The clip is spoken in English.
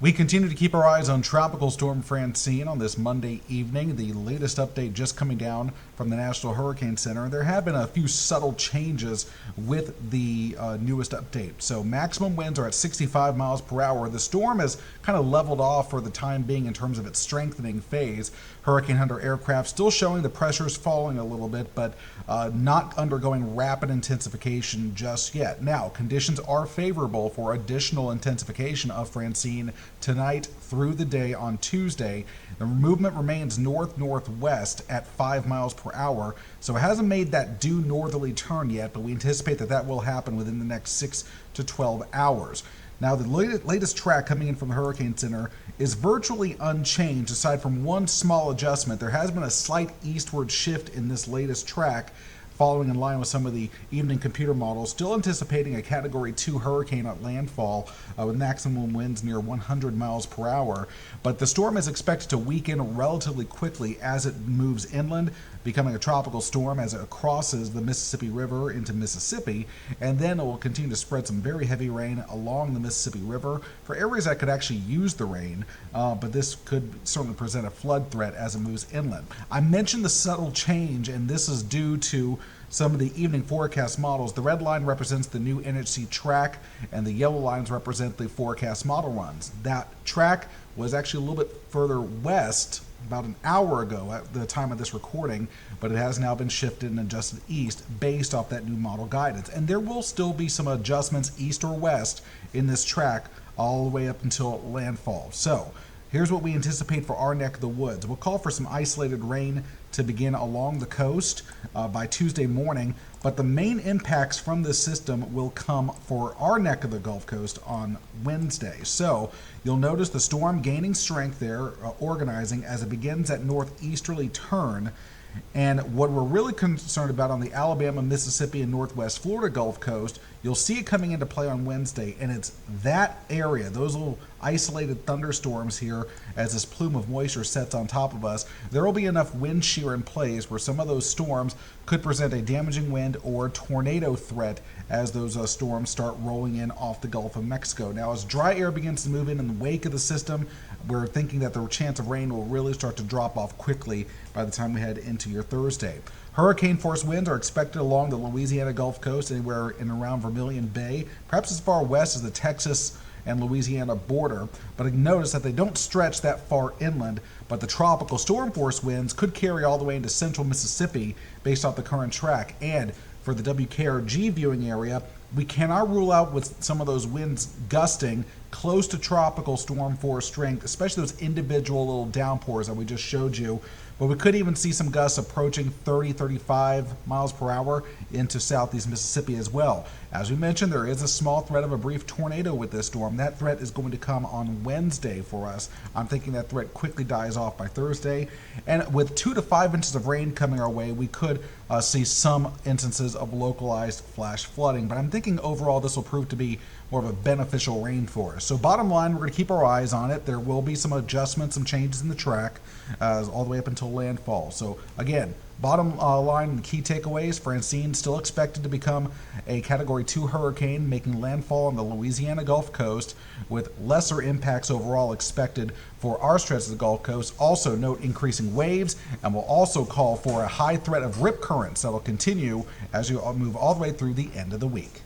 We continue to keep our eyes on Tropical Storm Francine on this Monday evening. The latest update just coming down from the National Hurricane Center. There have been a few subtle changes with the newest update. So maximum winds are at 65 miles per hour. The storm has kind of leveled off for the time being in terms of its strengthening phase. Hurricane Hunter aircraft still showing the pressures falling a little bit, but not undergoing rapid intensification just yet. Now, conditions are favorable for additional intensification of Francine tonight through the day on Tuesday. The movement remains north-northwest at 5 miles per hour, so it hasn't made that due northerly turn yet, but we anticipate that that will happen within the next 6 to 12 hours. Now, the latest track coming in from the Hurricane Center is virtually unchanged aside from one small adjustment. There has been a slight eastward shift in this latest track, following in line with some of the evening computer models, still anticipating a Category 2 hurricane at landfall with maximum winds near 100 miles per hour. But the storm is expected to weaken relatively quickly as it moves inland, becoming a tropical storm as it crosses the Mississippi River into Mississippi, and then it will continue to spread some very heavy rain along the Mississippi River for areas that could actually use the rain, but this could certainly present a flood threat as it moves inland. I mentioned the subtle change, and this is due to some of the evening forecast models. The red line represents the new NHC track, and the yellow lines represent the forecast model runs. That track was actually a little bit further west about an hour ago at the time of this recording, but it has now been shifted and adjusted east based off that new model guidance. And there will still be some adjustments east or west in this track all the way up until landfall. So here's what we anticipate for our neck of the woods. We'll call for some isolated rain to begin along the coast by Tuesday morning, but the main impacts from this system will come for our neck of the Gulf Coast on Wednesday. So you'll notice the storm gaining strength there, organizing as it begins that northeasterly turn. And what we're really concerned about on the Alabama, Mississippi, and Northwest Florida Gulf Coast, you'll see it coming into play on Wednesday, and it's that area, those little isolated thunderstorms here as this plume of moisture sets on top of us. There will be enough wind shear in place where some of those storms could present a damaging wind or tornado threat as those storms start rolling in off the Gulf of Mexico. Now, as dry air begins to move in the wake of the system, we're thinking that the chance of rain will really start to drop off quickly by the time we head into your Thursday. Hurricane force winds are expected along the Louisiana Gulf Coast, anywhere in around Vermilion Bay, perhaps as far west as the Texas and Louisiana border, but notice that they don't stretch that far inland, but the tropical storm force winds could carry all the way into central Mississippi based off the current track. And for the WKRG viewing area, we cannot rule out with some of those winds gusting close to tropical storm force strength, especially those individual little downpours that we just showed you. But we could even see some gusts approaching 30, 35 miles per hour into southeast Mississippi as well. As we mentioned, there is a small threat of a brief tornado with this storm. That threat is going to come on Wednesday for us. I'm thinking that threat quickly dies off by Thursday. And with 2 to 5 inches of rain coming our way, we could see some instances of localized flash flooding. But I'm thinking overall this will prove to be more of a beneficial rain for us. So bottom line, we're going to keep our eyes on it. There will be some adjustments, some changes in the track all the way up until landfall. So again, bottom line and key takeaways: Francine still expected to become a Category 2 hurricane, making landfall on the Louisiana Gulf Coast, with lesser impacts overall expected for our stretch of the Gulf Coast. Also note increasing waves, and we'll also call for a high threat of rip currents that will continue as you move all the way through the end of the week.